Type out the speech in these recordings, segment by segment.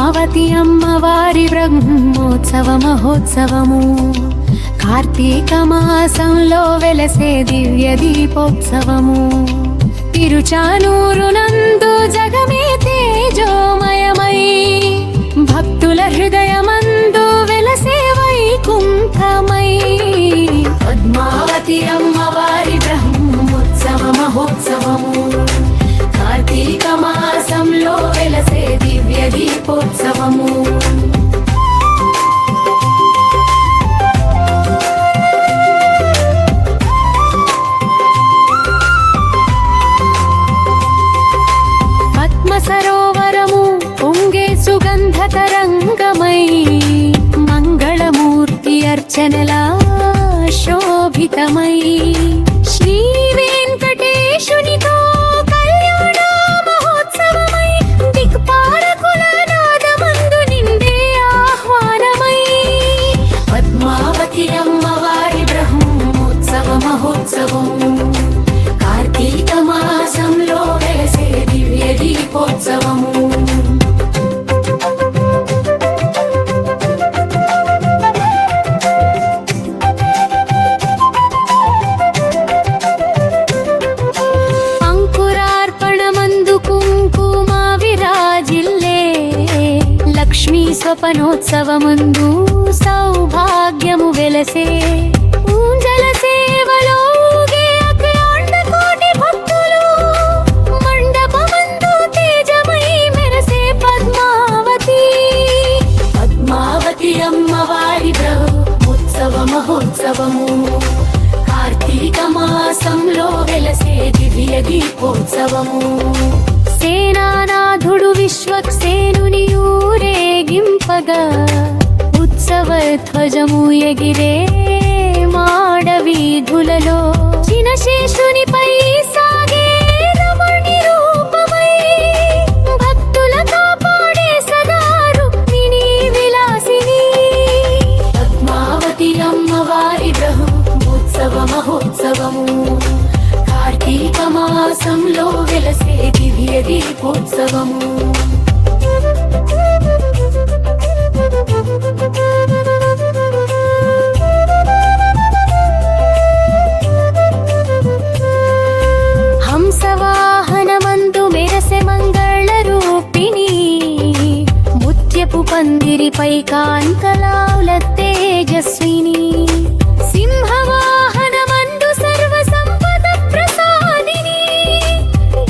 పద్మావతి అమ్మవారి బ్రహ్మోత్సవ మహోత్సవము కార్తీక మాసంలో వెలసే దివ్య దీపోత్సవము తిరుచానూరు నందు జగమే తేజోమయమై భక్తుల హృదయమందు వెలసే వైకుంఠమై పద్మావతి అమ్మవారి బ్రహ్మోత్సవ మహోత్సవము కార్తీక మాసంలో వెలసే దివ్య దీపోత్సవము సరోవరము పొంగే సుగంధ తరంగమై మంగళమూర్తి అర్చనలా శోభితమై శ్రీ వెంకటేశునితో కళ్యాణ మహోత్సవమై దిక్పాలకుల నాదమందు నిండే ఆహ్వానమై పద్మావతి అమ్మవారి బ్రహ్మోత్సవ మహోత్సవము కార్తీక మాసంలో వెలసే దివ్య దీపోత్సవము అంకురార్పణమందు కుంకుమ విరాజిల్లే లక్ష్మీ స్వపనోత్సవమందు సౌభాగ్యము వెలసే ఊంజల సేవలో అమ్మవారి బ్రహ్మోత్సవ మహోత్సవము కార్తీక మాసంలో వెలసే దివ్య దీపోత్సవము సేనానాథుడు విశ్వక్సేనుని ఊరేగింపగా ఉత్సవ ధ్వజము ఎగిరే మాడవీధులలో చినశేషునిపై సాగే రమణి రూపమై భక్తుల కాపాడే సదా రుక్మిణి విలాసిని పద్మావతి అమ్మవారి బ్రహ్మోత్సవ మహోత్సవము కార్తీక మాసంలో వెలసే దివ్య దీపోత్సవము హంసవాహనమందు మెరసె మంగళ రూపిణి ముత్యపు పందిరిపై కాంతలాల తేజస్విని సింహవాహనమందు సర్వ సంపద ప్రసాదిని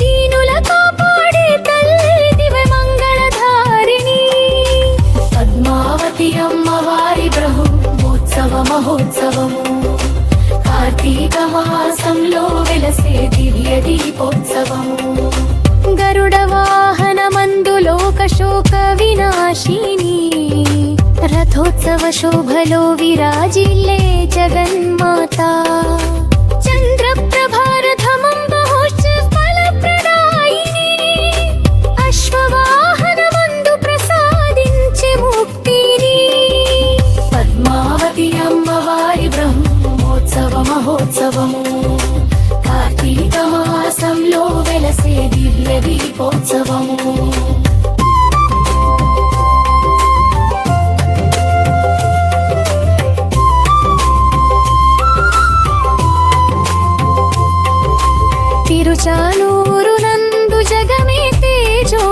దీనుల కాపాడే తల్లి దివ్య మంగళధారిణి పద్మావతి అమ్మవారి బ్రహ్మోత్సవ మహోత్సవము కార్తీక మాసంలో వెలసే దివ్య దీపోత్సవము గరుడ వాహనమందు లోక శోక వినాశిని రథోత్సవ శోభలో విరాజిల్లే జగన్మాత చంద్రప్రభారథమం బహుశ్చ ఫలప్రదాయిని అశ్వవాహనమందు ప్రసాదించే ముక్తిని పద్మావతి అమ్మవారి బ్రహ్మోత్సవ మహోత్సవము కార్తీక మాసంలో వెలసే దివ్య దీపోత్సవము తిరుచానూరు నందు జగమే తేజో